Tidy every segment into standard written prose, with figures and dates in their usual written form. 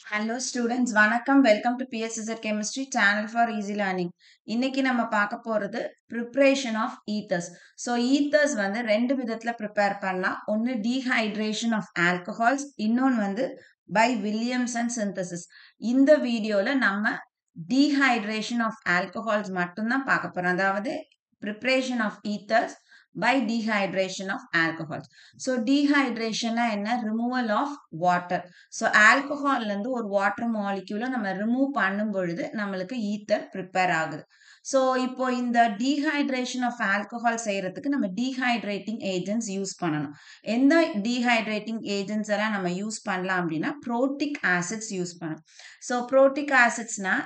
Hello students வணக்கம். Welcome to PSSR chemistry channel for easy learning. இன்னைக்கு நம்ம பார்க்க போறது preparation of ethers. So ethers வந்து ரெண்டு விதத்துல ப்ரிப்பேர் பண்ணலாம். ஒன்று டீஹைட்ரேஷன் ஆஃப் ஆல்கஹால்ஸ், இன்னொன்று வந்து பை வில்லியம்சன் சிந்தசிஸ். இந்த வீடியோல நம்ம டீஹைட்ரேஷன் ஆஃப் ஆல்கஹால்ஸ் மட்டும்தான் பார்க்க போறோம். அதாவது preparation of ethers by dehydration of alcohols. So dehydration என்ன? Removal of water. So alcohol இருந்து ஒரு வாட்டர் மாலிக்யூலை நம்ம ரிமூவ் பண்ணும் பொழுது நம்மளுக்கு ஈத்தர் ப்ரிப்பேர் ஆகுது. ஸோ இப்போ இந்த டீஹைட்ரேஷன் ஆஃப் ஆல்கஹால் செய்யறதுக்கு நம்ம டீஹைட்ரேட்டிங் ஏஜென்ட்ஸ் யூஸ் பண்ணணும். எந்த டீஹைட்ரேட்டிங் ஏஜென்ட்ஸ் எல்லாம் நம்ம யூஸ் பண்ணலாம் அப்படின்னா புரோட்டிக் ஆசிட்ஸ் யூஸ் பண்ணணும். ஸோ புரோட்டிக் ஆசிட்ஸ்னா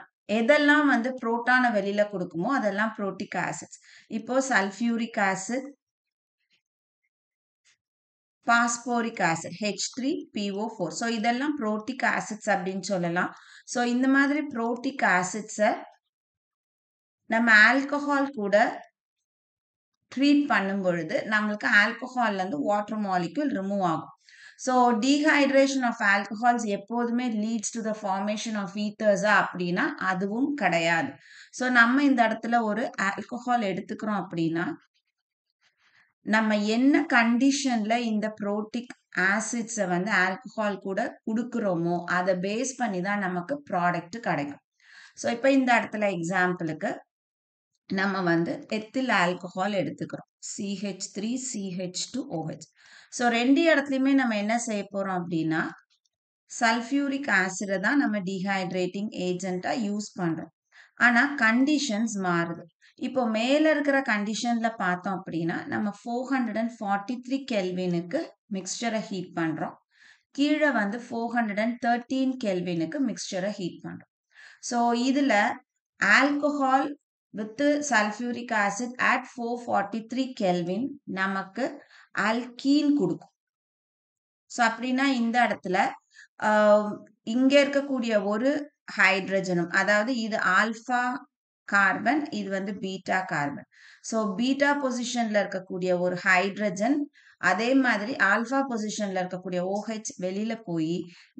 எதெல்லாம் வந்து புரோட்டானை வெளியில கொடுக்குமோ அதெல்லாம் புரோட்டிக் ஆசிட்ஸ். இப்போ sulphuric acid, phosphoric acid H3PO4. So இதெல்லாம் புரோட்டிக் ஆசிட்ஸ் அப்படின்னு சொல்லலாம். ஸோ இந்த மாதிரி புரோட்டிக் ஆசிட்ஸை நம்ம ஆல்கஹால் கூட ட்ரீட் பண்ணும் பொழுது நம்மளுக்கு ஆல்கஹால்ல இருந்து வாட்டர் மாலிக்யூல் ரிமூவ் ஆகும். ஸோ டீஹைட்ரேஷன் ஆஃப் ஆல்கஹால்ஸ் எப்போதுமே leads to the formation of ஈத்தர்ஸா அப்படின்னா அதுவும் கிடையாது. ஸோ நம்ம இந்த இடத்துல ஒரு ஆல்கஹால் எடுத்துக்கிறோம் அப்படின்னா நம்ம என்ன கண்டிஷன்ல இந்த புரோட்டிக் ஆசிட்ஸை வந்து ஆல்கஹால் கூட கொடுக்குறோமோ அதை பேஸ் பண்ணி தான் நமக்கு ப்ராடக்ட் கிடைக்கும். ஸோ இப்போ இந்த இடத்துல எக்ஸாம்பிளுக்கு நம்ம வந்து எத்தில் ஆல்கஹால் எடுத்துக்கிறோம், CH3CH2OH. ஸோ ரெண்டு இடத்துலையுமே நம்ம என்ன செய்ய போறோம் அப்படின்னா சல்ஃபியூரிக் ஆசிடை தான் நம்ம டீஹைட்ரேட்டிங் ஏஜென்ட்டா யூஸ் பண்றோம். ஆனா கண்டிஷன்ஸ் மாறுது. இப்போ மேல இருக்கிற கண்டிஷன்ல பார்த்தோம் அப்படின்னா நம்ம 443 கெல்வினுக்கு மிக்சரை ஹீட் பண்றோம். கீழே வந்து 413 கெல்வினுக்கு மிக்சரை ஹீட் பண்றோம். ஸோ இதுல alcohol with sulphuric acid at 443 kelvin நமக்கு ஆல்கீன் கொடுக்கும். ஸோ அப்படின்னா இந்த இடத்துல இங்க இருக்கக்கூடிய ஒரு ஹைட்ரஜனும், அதாவது இது ஆல்பா கார்பன், இது வந்து பீட்டா கார்பன். ஸோ பீட்டா பொசிஷன்ல இருக்கக்கூடிய ஒரு ஹைட்ரஜன் அதே மாதிரி ஆல்பா பொசிஷன்ல இருக்கக்கூடிய OH வெளியில போய்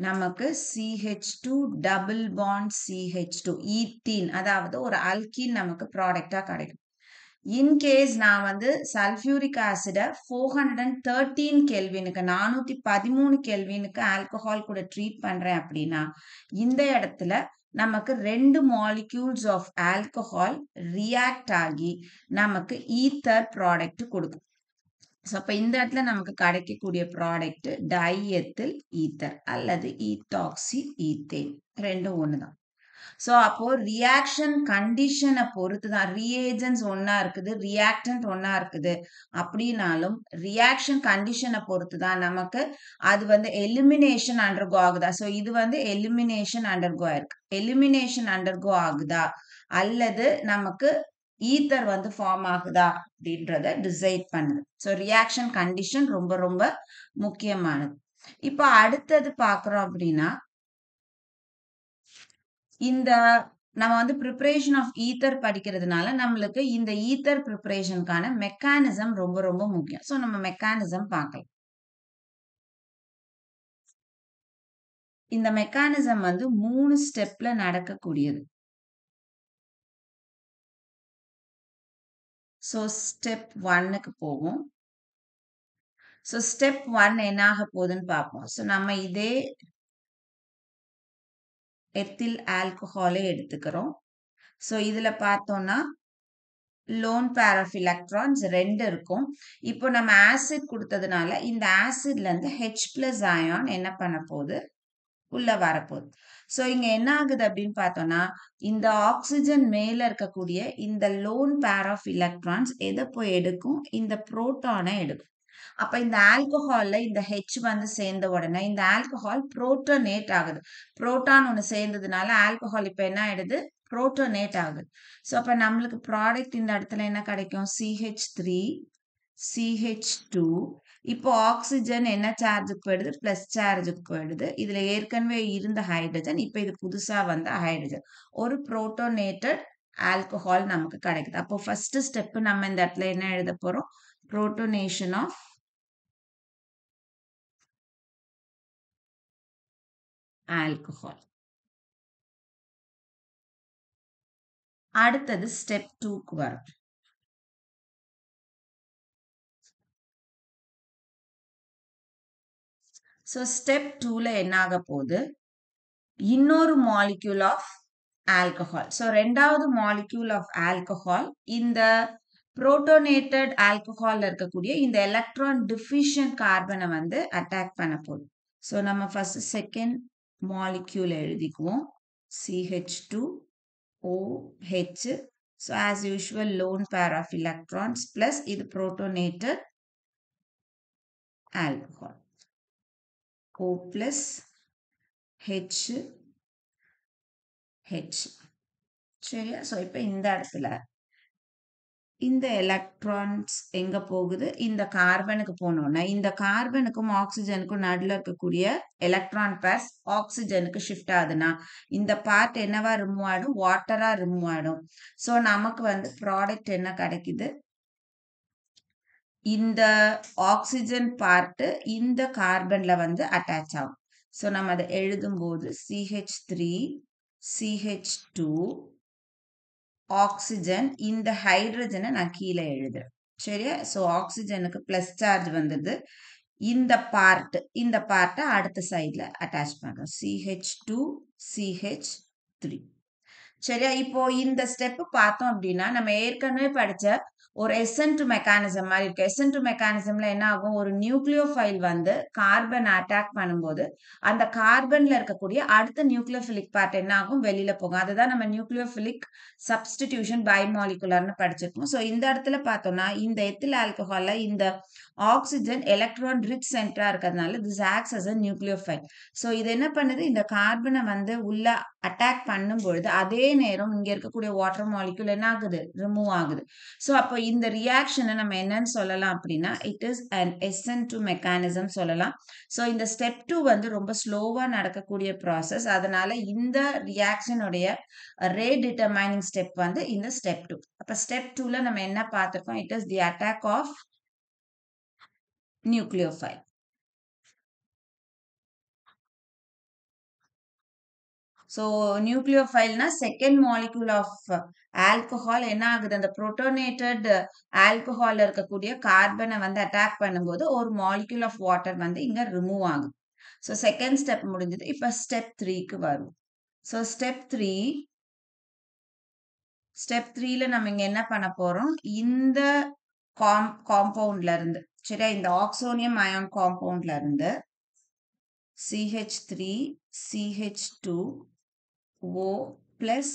நமக்கு CH2 double bond CH2 ethene, அதாவது ஒரு அல்கீன் நமக்கு ப்ராடக்டா கிடைக்கும். இன்கேஸ் நான் வந்து சல்ஃபியூரிக் ஆசிடை 413 கெல்வினுக்கு 413 கெல்வினுக்கு ஆல்கஹால் கூட ட்ரீட் பண்றேன் அப்படின்னா இந்த இடத்துல நமக்கு ரெண்டு மாலிக்யூல்ஸ் ஆஃப் ஆல்கஹால் ரியாக்ட் ஆகி நமக்கு ஈத்தர் ப்ராடக்ட் கொடுக்கும். ஸோ அப்போ இந்த இடத்துல நமக்கு கிடைக்கக்கூடிய ப்ராடக்ட் டைஎத்தில் ஈத்தர் அல்லது ஈத்தாக்சி ஈத்தேன், ரெண்டும் ஒன்று தான். ஸோ அப்போ ரியாக்ஷன் கண்டிஷனை பொறுத்து தான், ரீஏஜென்ட்ஸ் ஒன்னா இருக்குது, ரியாக்டன்ட் ஒன்னா இருக்குது அப்படின்னாலும் ரியாக்ஷன் கண்டிஷனை பொறுத்து தான் நமக்கு அது வந்து எலிமினேஷன் அண்டர்கோ ஆகுதா. ஸோ இது வந்து எலிமினேஷன் அண்டர்கோ ஆயிருக்கு. எலிமினேஷன் அண்டர்கோ ஆகுதா அல்லது நமக்கு ஈத்தர் வந்து ஃபார்ம் ஆகுதா அப்படின்றத டிசைட் பண்ணுது. ஸோ ரியாக்ஷன் கண்டிஷன் ரொம்ப ரொம்ப முக்கியமானது. இப்போ அடுத்தது பார்க்குறோம் அப்படின்னா இந்த நம்ம வந்து ப்ரிப்பரேஷன் ஆஃப் ஈத்தர் படிக்கிறதுனால நம்மளுக்கு இந்த ஈத்தர் ப்ரிப்பரேஷனுக்கான மெக்கானிசம் ரொம்ப ரொம்ப முக்கியம். ஸோ நம்ம மெக்கானிசம் பார்க்கலாம். இந்த மெக்கானிசம் வந்து 3 ஸ்டெப்ல நடக்கக்கூடியது. ஸோ ஸ்டெப் 1க்கு போவோம். ஸோ ஸ்டெப் 1 என்ன ஆக போகுதுன்னு பார்ப்போம். ஸோ நம்ம இதே எத்தில் ஆல்கஹாலே எடுத்துக்கிறோம். ஸோ இதுல பார்த்தோம்னா லோன் பேர் ஆஃப் எலக்ட்ரான்ஸ் 2 இருக்கும். இப்போ நம்ம ஆசிட் கொடுத்ததுனால இந்த ஆசிட்ல இருந்து H+ அயான் என்ன பண்ண போகுது, உள்ள வரப்போகுது. ஸோ இங்க என்ன ஆகுது அப்படின்னு பார்த்தோம்னா இந்த ஆக்சிஜன் மேல இருக்கக்கூடிய இந்த லோன் பேர் ஆஃப் எலக்ட்ரான்ஸ் எதை போய் எடுக்கும், இந்த புரோட்டானை எடுக்கும். அப்ப இந்த ஆல்கஹால்ல இந்த H வந்து சேர்ந்த உடனே இந்த ஆல்கஹால் புரோட்டோனேட் ஆகுது. புரோட்டான் ஒன்று சேர்ந்ததுனால ஆல்கஹால் இப்ப என்ன ஆயிடுது, புரோட்டோனேட் ஆகுது. ஸோ அப்ப நம்மளுக்கு ப்ராடக்ட் இந்த இடத்துல என்ன கிடைக்கும், CH3 CH2. இப்போ ஆக்சிஜன் என்ன சார்ஜுக்கு போயிடுது, பிளஸ் சார்ஜுக்கு போயிடுது. இதுல ஏற்கனவே இருந்த ஹைட்ரஜன், இப்ப இது புதுசா வந்த ஹைட்ரஜன், ஒரு புரோட்டோனேட்டட் ஆல்கஹால் நமக்கு கிடைக்குது. அப்போ ஃபர்ஸ்ட் ஸ்டெப் நம்ம இந்த இடத்துல என்ன எழுத போறோம், புரோட்டோனேஷன் ஆஃப் ஆல்கஹால். அடுத்தது ஸ்டெப் 2க்கு வரும். ஸோ ஸ்டெப் 2ல என்ன ஆக போகுது, இன்னொரு மாலிக்யூல் ஆஃப் ஆல்கஹால். ஸோ ரெண்டாவது மாலிக்யூல் ஆஃப் ஆல்கஹால் இந்த புரோட்டோனேட்டட் ஆல்கஹால்ல இருக்கக்கூடிய இந்த எலக்ட்ரான் டிஃபிஷியன்ட் கார்பனை வந்து அட்டாக் பண்ண போகுது. ஸோ நம்ம ஃபர்ஸ்ட் செகண்ட் மாலிக்யூல் எழுதிக்குவோம். CH2OH. So as usual lone pair of electrons plus இது protonated alcohol. O plus H H. சரியா? ஸோ இப்போ இந்த இடத்துல இந்த எலக்ட்ரான்ஸ் எங்க போகுது, இந்த கார்பனுக்கு போனோம்னா இந்த கார்பனுக்கும் ஆக்சிஜனுக்கும் நடுவில் இருக்கக்கூடிய எலக்ட்ரான் பேர்ஸ் ஆக்சிஜனுக்கு ஷிஃப்ட் ஆகுதுன்னா இந்த பார்ட் என்னவா ரிமூவ் ஆகிடும், வாட்டரா ரிமூவ் ஆகிடும். ஸோ நமக்கு வந்து ப்ராடக்ட் என்ன கிடைக்குது, இந்த ஆக்சிஜன் பார்ட் இந்த கார்பன்ல வந்து அட்டாச் ஆகும். ஸோ நம்ம அதை எழுதும்போது CH3CH2 ஆக்சிஜன், இந்த ஹைட்ரஜனை நான் கீழே எழுதுறேன். சரியா? ஸோ ஆக்சிஜனுக்கு பிளஸ் சார்ஜ் வந்தது. இந்த பார்ட்டை அடுத்த சைட்ல அட்டாச் பண்றோம். CH2CH3. சரியா? இப்போ இந்த ஸ்டெப் பார்த்தோம் அப்படின்னா நம்ம ஏற்கனவே படிச்ச ஒரு SN2 மெக்கானிசம் மாதிரி இருக்கு. SN2 மெக்கானிசம்ல என்ன ஆகும், ஒரு நியூக்ளியோஃபைல் வந்து கார்பன் அட்டாக் பண்ணும்போது அந்த கார்பன்ல இருக்கக்கூடிய அடுத்த நியூக்ளியோஃபிலிக் பார்ட் என்ன ஆகும், வெளியில போகும். அதுதான் நம்ம நியூக்ளியோஃபிலிக் சப்ஸ்டிடியூஷன் பைமாலிகுலர்னு படிச்சிருக்கோம். ஸோ இந்த இடத்துல பார்த்தோம்னா இந்த எத்தில் ஆல்கஹால்ல இந்த ஆக்சிஜன் எலக்ட்ரான் ரிச் சென்டரா இருக்கிறதுனால this acts as a nucleophile. So இது என்ன பண்ணுது, இந்த கார்பனை வந்து உள்ள அட்டாக் பண்ணும் பொழுது அதே நேரம் இங்க இருக்கக்கூடிய வாட்டர் மாலிக்யூல் என்ன ஆகுது, ரிமூவ் ஆகுது. ஸோ அப்போ இந்த ரியாக்ஷனை நம்ம என்னன்னு சொல்லலாம் அப்படின்னா it is an SN2 mechanism சொல்லலாம். ஸோ இந்த ஸ்டெப் 2 வந்து ரொம்ப ஸ்லோவா நடக்கக்கூடிய ப்ராசஸ். அதனால இந்த ரியாக்ஷனுடைய ரேட் டிட்டர்மைனிங் ஸ்டெப் வந்து இந்த ஸ்டெப் 2. அப்ப ஸ்டெப் 2ல நம்ம என்ன பார்த்திருக்கோம், it is the attack of nucleophile. So நியூக்ளியோஃபைல்னா செகண்ட் மாலிக்யூல் ஆஃப் ஆல்கஹால் என்ன ஆகுது, அந்த புரோட்டோனேட்டட் ஆல்கஹால்ல இருக்கக்கூடிய கார்பனை வந்து அட்டாக் பண்ணும்போது ஒரு மாலிக்யூல் ஆஃப் வாட்டர் வந்து இங்க ரிமூவ் ஆகுது. ஸோ செகண்ட் ஸ்டெப் முடிஞ்சது. இப்போ ஸ்டெப் 3க்கு வரும். ஸோ ஸ்டெப் 3ல நம்ம இங்க என்ன பண்ண போறோம், இந்த காம்பவுண்ட்ல இருந்து, சரியா, இந்த ஆக்சோனியம் அயான் காம்பவுண்ட்ல இருந்து CH3CH2O plus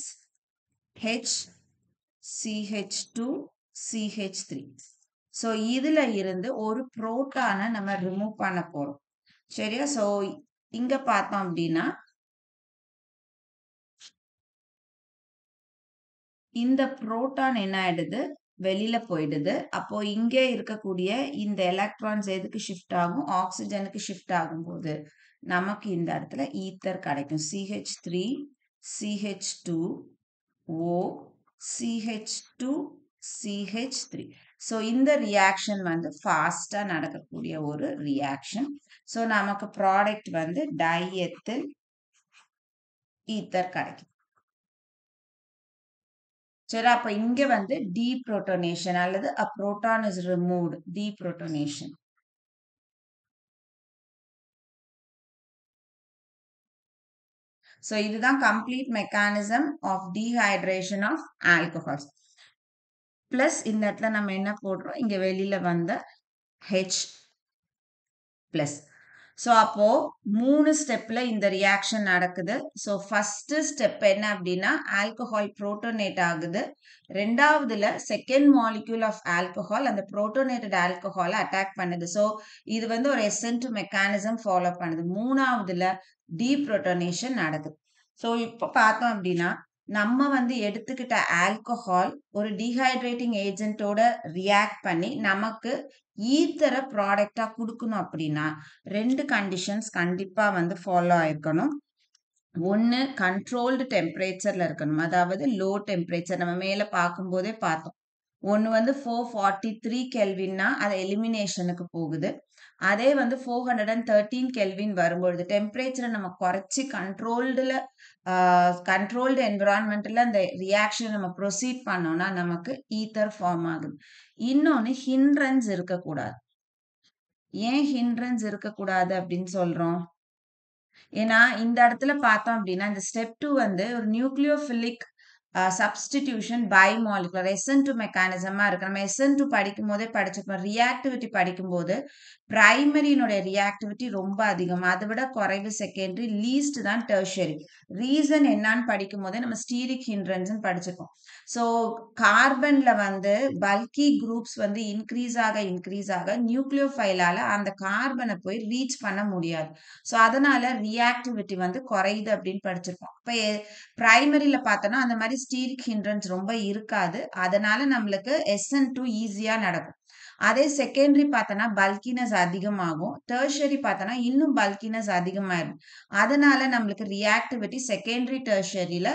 HCH2CH3. ஸோ இதுல இருந்து ஒரு புரோட்டானை நம்ம ரிமூவ் பண்ண போறோம். சரியா? ஸோ இங்க பார்த்தோம் அப்படின்னா இந்த புரோட்டான் என்ன ஆயிடுது, வெளியில போயிடுது. அப்போ இங்கே இருக்கக்கூடிய இந்த எலக்ட்ரான்ஸ் எதுக்கு ஷிஃப்ட் ஆகும், ஆக்சிஜனுக்கு ஷிஃப்ட் ஆகும்போது நமக்கு இந்த இடத்துல ஈத்தர் கிடைக்கும். CH3CH2O CH2CH3. ஸோ இந்த ரியாக்ஷன் வந்து ஃபாஸ்டா நடக்கக்கூடிய ஒரு ரியாக்ஷன். ஸோ நமக்கு ப்ராடக்ட் வந்து டைஎத்தில் ஈத்தர் கிடைக்கும். சரி, அப்ப இங்க வந்து டீப்ரோட்டோனேஷன் அல்லது a proton is removed, deprotonation. So இதுதான் complete mechanism of dehydration of alcohols. Plus இந்த இடத்துல நம்ம என்ன போடுறோம், இங்க வெளியில வந்த H பிளஸ். ஸோ அப்போ 3 ஸ்டெப்ல இந்த ரியாக்ஷன் நடக்குது. ஸோ ஃபர்ஸ்ட் ஸ்டெப் என்ன அப்படின்னா ஆல்கஹால் புரோட்டோனேட் ஆகுது. ரெண்டாவதுல செகண்ட் மாலிக்யூல் ஆஃப் ஆல்கஹால் அந்த புரோட்டோனேட்டட் ஆல்கஹாலை அட்டாக் பண்ணுது. ஸோ இது வந்து ஒரு SN2 மெக்கானிசம் ஃபாலோ பண்ணுது. மூணாவதுல டீப்ரோட்டோனேஷன் நடக்குது. ஸோ இப்போ பார்த்தோம் அப்படின்னா நம்ம வந்து எடுத்துக்கிட்ட ஆல்கஹால் ஒரு டீஹைட்ரேட்டிங் ஏஜென்ட்டோட ரியாக்ட் பண்ணி நமக்கு ஈத்தரை ப்ராடக்டா கொடுக்கணும் அப்படின்னா 2 கண்டிஷன்ஸ் கண்டிப்பா வந்து ஃபாலோ ஆயிருக்கணும். ஒன்னு கண்ட்ரோல்டு டெம்பரேச்சர்ல இருக்கணும், அதாவது லோ டெம்பரேச்சர். நம்ம மேல பார்க்கும்போதே பார்த்தோம். ஒன்னு வந்து 443 கெல்வின்னா அது எலிமினேஷனுக்கு போகுது. அதே வந்து 413 கெல்வின் வரும்பொழுது டெம்பரேச்சரை நம்ம குறைச்சி கண்ட்ரோல்டு என்விரான்மெண்ட்ல அந்த ரியாக்ஷன் நம்ம ப்ரொசீட் பண்ணோம்னா நமக்கு ஈத்தர் ஃபார்ம் ஆகுது. இன்னொன்னு ஹிண்ட்ரன்ஸ் இருக்கக்கூடாது. ஏன் ஹிண்ட்ரன்ஸ் இருக்கக்கூடாது அப்படின்னு சொல்றோம்? ஏன்னா இந்த இடத்துல பார்த்தோம் அப்படின்னா இந்த ஸ்டெப் 2 வந்து ஒரு nucleophilic substitution by molecular SN2 மெக்கானிசமா இருக்கு. நம்ம SN2 படிக்கும் போதே படிச்சிருப்போம். ரியாக்டிவிட்டி படிக்கும்போது பிரைமரியினுடைய ரியாக்டிவிட்டி ரொம்ப அதிகம். அதை விட குறைவு செகண்டரி, லீஸ்ட் தான் டெர்ஷரி. ரீசன் என்னன்னு படிக்கும் போதே நம்ம ஸ்டீரிக் ஹிண்ட்ரன்ஸ் படிச்சிருக்கோம். ஸோ கார்பன்ல வந்து பல்கி குரூப்ஸ் வந்து இன்க்ரீஸ் ஆக நியூக்ளியோஃபைலால அந்த கார்பனை போய் ரீச் பண்ண முடியாது. ஸோ அதனால ரியாக்டிவிட்டி வந்து குறையுது அப்படின்னு படிச்சிருப்போம். இப்போ பிரைமரியில பார்த்தோம்னா அந்த மாதிரி ஸ்டீரிக் ஹிண்ட்ரன்ஸ் ரொம்ப இருக்காது. அதனால நம்மளுக்கு SN2 ஈஸியா நடக்கும். அதே செகண்டரி பார்த்தோன்னா பல்கினஸ் அதிகமாகும். டெர்ஷரி பார்த்தோன்னா இன்னும் பல்கினஸ் அதிகமாயிரும். அதனால நம்மளுக்கு ரியாக்டிவிட்டி செகண்டரி டெர்ஷரியில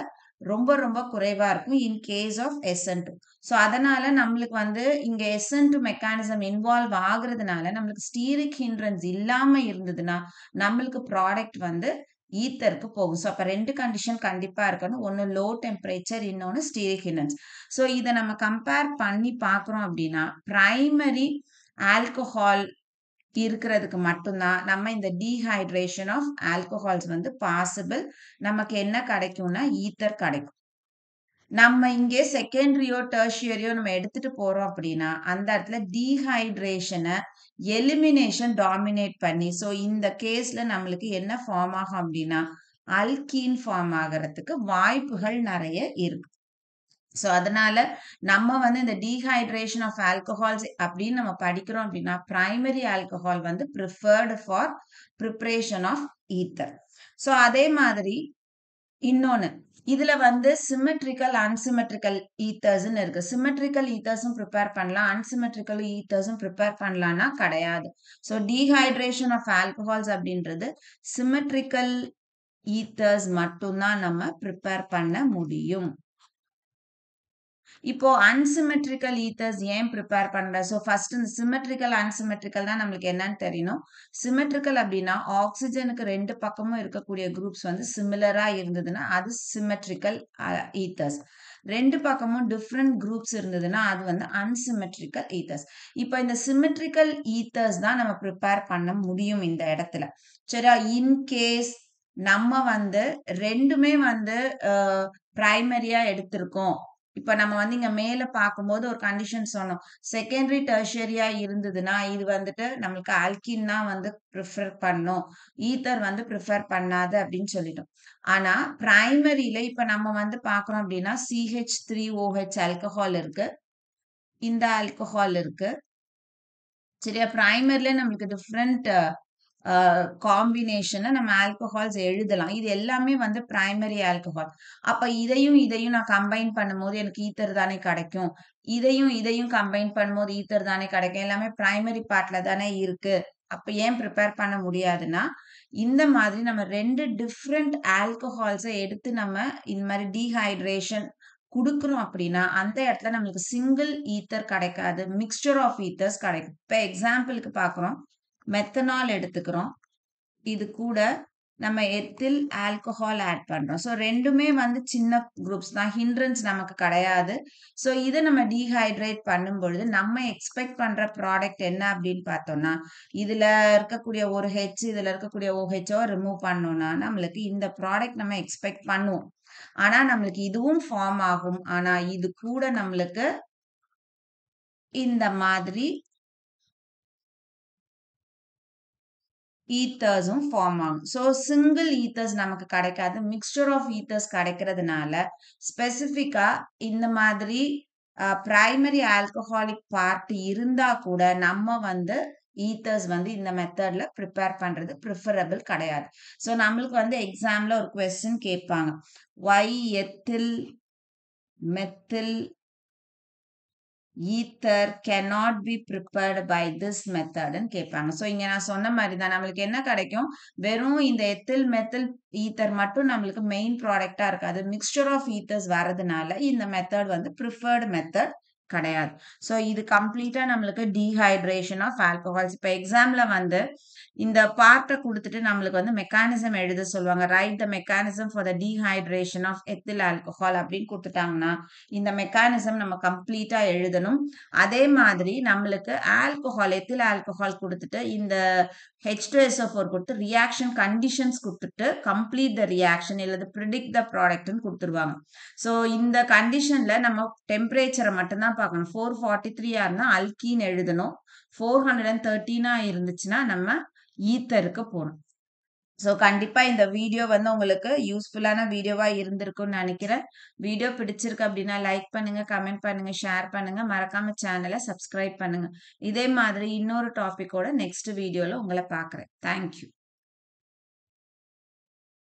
ரொம்ப ரொம்ப குறைவா இருக்கும் in case of SN2. So அதனால நம்மளுக்கு வந்து இங்க SN2 மெக்கானிசம் இன்வால்வ் ஆகுறதுனால நம்மளுக்கு ஸ்டீரிக் ஹிண்ட்ரன்ஸ் இல்லாம இருந்ததுன்னா நம்மளுக்கு ப்ராடக்ட் வந்து ஈத்தருக்கு போகும். ஸோ அப்ப 2 கண்டிஷன் கண்டிப்பா இருக்கணும். ஒன்னு லோ டெம்பரேச்சர், இன்னொன்னு ஸ்டீரிக் ஹிண்ட்ரன்ஸ். ஸோ இத நம்ம கம்பேர் பண்ணி பார்க்குறோம் அப்படின்னா பிரைமரி ஆல்கஹால் இருக்கிறதுக்கு மட்டும்தான் நம்ம இந்த டீஹைட்ரேஷன் ஆஃப் ஆல்கஹால்ஸ் வந்து பாசிபிள். நமக்கு என்ன கிடைக்கும்னா ஈத்தர் கிடைக்கும். நம்ம இங்கே செகண்டரியோ டெர்ஷியரியோ நம்ம எடுத்துட்டு போறோம் அப்படின்னா அந்த இடத்துல டீஹைட்ரேஷனை எலிமினேஷன் டாமினேட் பண்ணி, ஸோ இந்த கேஸ்ல நம்மளுக்கு என்ன ஃபார்ம் ஆகும் அப்படின்னா அல்கீன் ஃபார்ம் ஆகிறதுக்கு வாய்ப்புகள் நிறைய இருக்கு. ஸோ அதனால நம்ம வந்து இந்த டீஹைட்ரேஷன் ஆஃப் ஆல்கஹால்ஸ் அப்படின்னு நம்ம படிக்கிறோம் அப்படின்னா பிரைமரி ஆல்கஹால் வந்து preferred for preparation of ether. So அதே மாதிரி இன்னொன்னு இதுல வந்து சிமெட்ரிக்கல் அன்சிமெட்ரிக்கல் ஈத்தர்ஸ்ன்னு இருக்கு. சிமெட்ரிக்கல் ஈத்தர்ஸும் ப்ரிப்பேர் பண்ணலாம், அன்சிமெட்ரிக்கல் ஈத்தர்ஸும் ப்ரிப்பேர் பண்ணலாம்னா கிடையாது. ஸோ டீஹைட்ரேஷன் ஆஃப் ஆல்கஹால்ஸ் அப்படின்றது சிமெட்ரிக்கல் ஈத்தர்ஸ் மட்டும்தான் நம்ம ப்ரிப்பேர் பண்ண முடியும். இப்போ அன்சிமெட்ரிக்கல் ஈத்தர்ஸ் ஏன் ப்ரிப்பேர் பண்ற? ஸோ ஃபர்ஸ்ட் இந்த சிமெட்ரிக்கல் அன்சிமெட்ரிக்கல் தான் நம்மளுக்கு என்னன்னு தெரியணும். சிமெட்ரிக்கல் அப்படின்னா ஆக்சிஜனுக்கு 2 பக்கமும் இருக்கக்கூடிய குரூப்ஸ் வந்து சிமிலரா இருந்ததுன்னா அது சிமெட்ரிக்கல் ஈத்தர்ஸ். 2 பக்கமும் டிஃப்ரெண்ட் குரூப்ஸ் இருந்ததுன்னா அது வந்து அன்சிமெட்ரிக்கல் ஈத்தர்ஸ். இப்போ இந்த சிமெட்ரிக்கல் ஈத்தர்ஸ் தான் நம்ம ப்ரிப்பேர் பண்ண முடியும் இந்த இடத்துல. சரியா? இன்கேஸ் நம்ம வந்து ரெண்டுமே வந்து பிரைமரியா எடுத்திருக்கோம். இப்ப நம்ம வந்து இங்க மேல பார்க்கும்போது ஒரு கண்டிஷன் சொன்னோம். செகண்டரி டெர்ஷரியா இருந்ததுன்னா இது வந்துட்டு நம்மளுக்கு ஆல்கின் தான் வந்து ப்ரிஃபர் பண்ணும், ஈத்தர் வந்து ப்ரிஃபர் பண்ணாது அப்படின்னு சொல்லிட்டோம். ஆனா பிரைமரியில இப்ப நம்ம வந்து பார்க்கறோம் அப்படின்னா CH3OH ஆல்கஹால் இருக்கு, இந்த ஆல்கஹால் இருக்கு. சரியா? பிரைமரில நம்மளுக்கு டிஃப்ரெண்ட் காம்பினேஷனை நம்ம ஆல்கஹால்ஸ் எழுதலாம். இது எல்லாமே வந்து பிரைமரி ஆல்கஹால். அப்ப இதையும் நான் கம்பைன் பண்ணும்போது எனக்கு ஈத்தர் தானே கிடைக்கும். இதையும் கம்பைன் பண்ணும்போது ஈத்தர் தானே கிடைக்கும். எல்லாமே பிரைமரி பார்ட்ல தானே இருக்கு. அப்ப ஏன் ப்ரிப்பேர் பண்ண முடியாதுன்னா இந்த மாதிரி நம்ம 2 டிஃப்ரெண்ட் ஆல்கஹால்ஸை எடுத்து நம்ம இந்த மாதிரி டீஹைட்ரேஷன் குடுக்குறோம் அப்படின்னா அந்த இடத்துல நம்மளுக்கு சிங்கிள் ஈத்தர் கிடைக்காது, மிக்ஸ்சர் ஆஃப் ஈத்தர்ஸ் கிடைக்கும். இப்ப எக்ஸாம்பிளுக்கு பார்க்குறோம், மெத்தனால் எடுத்துக்கிறோம். இது கூட நம்ம எத்தில் ஆல்கஹால் ஆட் பண்றோம். ஸோ ரெண்டுமே வந்து சின்ன குரூப்ஸ் தான், ஹிண்ட்ரன்ஸ் நமக்கு கிடையாது. ஸோ இதை நம்ம டீஹைட்ரேட் பண்ணும் பொழுது நம்ம எக்ஸ்பெக்ட் பண்ற ப்ராடக்ட் என்ன அப்படின்னு பார்த்தோம்னா இதுல இருக்கக்கூடிய ஒரு ஹெச் இதுல இருக்கக்கூடிய OHO ரிமூவ் பண்ணோம்னா நம்மளுக்கு இந்த ப்ராடக்ட் நம்ம எக்ஸ்பெக்ட் பண்ணுவோம். ஆனா நம்மளுக்கு இதுவும் ஃபார்ம் ஆகும். ஆனா இது கூட நம்மளுக்கு இந்த மாதிரி ஈத்தர்ஸும் ஃபார்ம் ஆகும். ஸோ சிங்கிள் ஈத்தர்ஸ் நமக்கு கிடைக்காது, மிக்ஸ்சர் ஆஃப் ஈத்தர்ஸ் கிடைக்கிறதுனால ஸ்பெசிஃபிக்கா இந்த மாதிரி பிரைமரி ஆல்கஹாலிக் பார்ட் இருந்தா கூட நம்ம வந்து ஈத்தர்ஸ் வந்து இந்த மெத்தட்ல ப்ரிப்பேர் பண்றது ப்ரிஃபரபிள் கிடையாது. ஸோ நம்மளுக்கு வந்து எக்ஸாம்ல ஒரு கொஸ்டின் கேட்பாங்க, why ethyl methyl ether cannot be prepared by this method ன்னு கேட்பாங்க. ஸோ இங்க நான் சொன்ன மாதிரி தான் நம்மளுக்கு என்ன கிடைக்கும், வெறும் இந்த எத்தில் மெத்தில் ஈத்தர் மட்டும் நம்மளுக்கு மெயின் ப்ராடக்டா இருக்காது, மிக்ஸ்சர் ஆஃப் ஈத்தர்ஸ் வரதுனால இந்த மெத்தட் வந்து ப்ரிஃபர்டு மெத்தட் கிடையாது. ஸோ இது கம்ப்ளீட்டா நம்மளுக்கு டீஹைட்ரேஷன் ஆஃப் ஆல்கஹால்ஸ். இப்ப எக்ஸாம்ல வந்து இந்த பார்ட்ட குடுத்துட்டு நம்மளுக்கு வந்து மெக்கானிசம் எழுத சொல்லுவாங்க. Write the mechanism for the dehydration of ethyl alcohol அப்படின்னு குடுத்துட்டாங்கன்னா, இந்த மெக்கானிசம் நம்ம கம்ப்ளீட்டா எழுதணும். அதே மாதிரி நம்மளுக்கு எத்தில் ஆல்கஹால் குடுத்துட்டு, இந்த H2SO4 குடுத்து ரியாக்ஷன் கண்டிஷன்ஸ் குடுத்துட்டு, கம்ப்ளீட் த ரியாக்ஷன் இல்லது பிரிடிக்ட் த ப்ராடக்ட்ன்னு குடுத்துருவாங்க. ஸோ இந்த கண்டிஷன்ல நம்ம டெம்பரேச்சர மட்டும் தான் பார்க்கணும். 443 இருந்தா அல்கீன் எழுதணும். 413 இருந்துச்சுன்னா நம்ம ஈத்தருக்கு போணும். ஸோ கண்டிப்பா இந்த வீடியோ வந்து உங்களுக்கு யூஸ்ஃபுல்லான வீடியோவா இருந்திருக்கும்னு நெனைக்கிறேன். வீடியோ பிடிச்சிருக்கு அப்டின்னா லைக் பண்ணுங்க, கமெண்ட் பண்ணுங்க, ஷேர் பண்ணுங்க. மறக்காம சேனல சப்ஸ்கிரைப் பண்ணுங்க. இதே மாதிரி இன்னொரு டாபிக்கோட நெக்ஸ்ட் வீடியோல உங்கள பார்க்குறேன். Thank you.